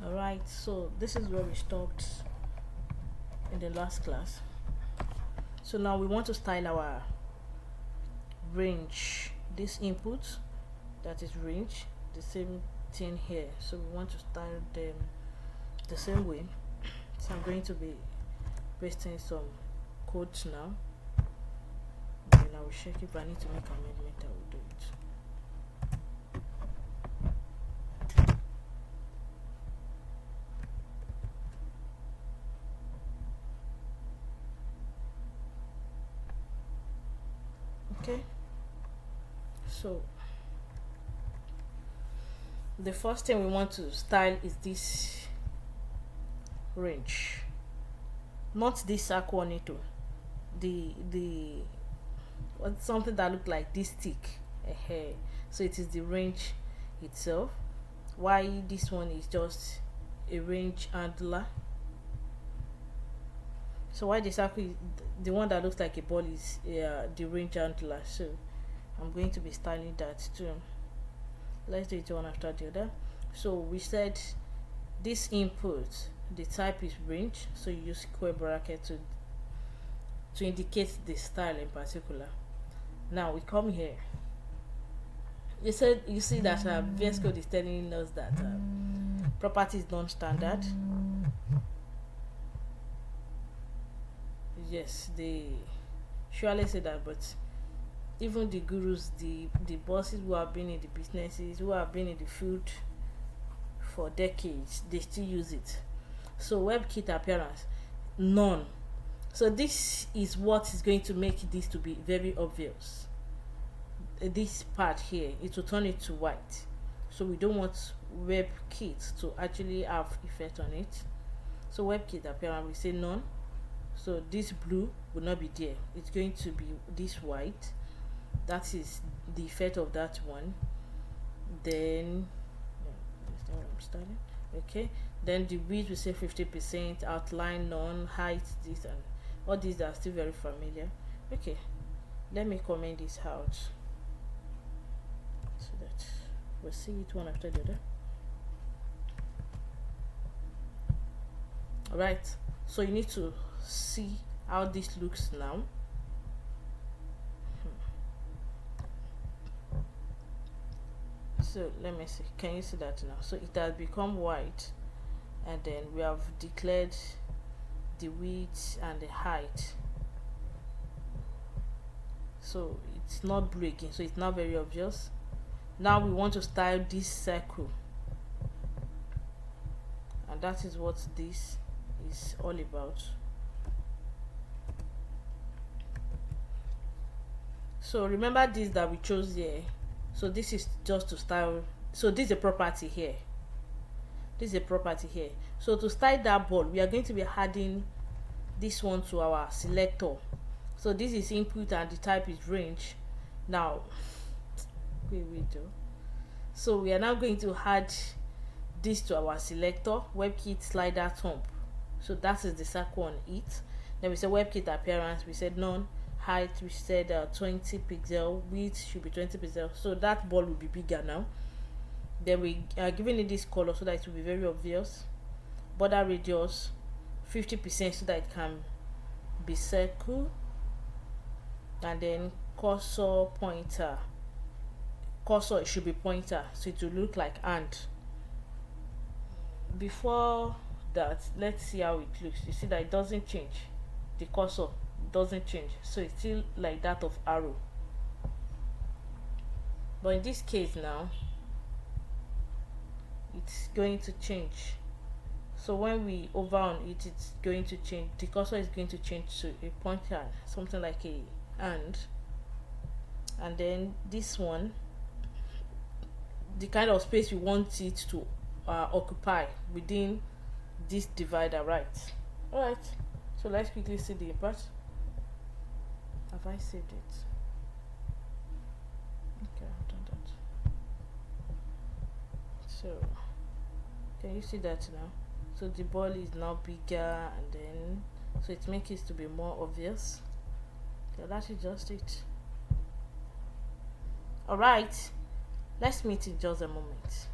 Alright, so this is where we stopped in the last class. So now we want to style our range, this input that is range, the same thing here. So we want to style them the same way. So I'm going to be pasting some codes now, and I will check if I need to make amendment. I will do it. Okay, so the first thing we want to style is this range, not this circle on it, the something that look like this stick. So it is the range itself. Why this one is just a range handler. So why the circle is the one that looks like a ball is the range handler. So I'm going to be styling that too. Let's do it one after the other. So we said this input, the type is range, so you use square bracket to indicate the style in particular. Now we come here. You see that VS Code is telling us that property is non-standard. Yes, they surely say that, but even the gurus, the bosses who have been in the businesses, who have been in the field for decades, they still use it. So WebKit appearance, none. So this is what is going to make this to be very obvious. This part here, it will turn it to white. So we don't want WebKit to actually have effect on it. So WebKit appearance, we say none. So this blue will not be there. It's going to be this white. That is the effect of that one. Then that's not what I'm starting. Okay, then the width we say 50%, outline none, height this, and all these are still very familiar. Okay, let me comment this out so that we'll see it one after the other. All right, so you need to see how this looks now. So let me see, can you see that now? So it has become white, and then we have declared the width and the height. So it's not blue again, so it's not very obvious. Now we want to style this circle, and that is what this is all about. So remember this that we chose here. So this is just to style. So this is a property here. This is a property here. So to style that ball, we are going to be adding this one to our selector. So this is input and the type is range. Now so we are now going to add this to our selector, WebKit slider thumb. So that is the circle on it. Then we say WebKit appearance, we said none. Height we said 20 pixel, width should be 20 pixel, so that ball will be bigger now. Then we are giving it this color so that it will be very obvious. Border radius 50% so that it can be circle, and then cursor pointer, cursor it should be pointer, so it will look like hand. Before that, let's see how it looks. You see that it doesn't change, the cursor doesn't change, so it's still like that of arrow. But in this case now it's going to change. So when we hover on it, it's going to change, the cursor is going to change to a pointer, something like a hand. And then this one, the kind of space we want it to occupy within this divider, right? All right, so let's quickly see the impact. Have I saved it? Okay, I've done that. So can you see that now? So the ball is now bigger, and then so it makes it to be more obvious. Okay, that is just it. All right, let's meet in just a moment.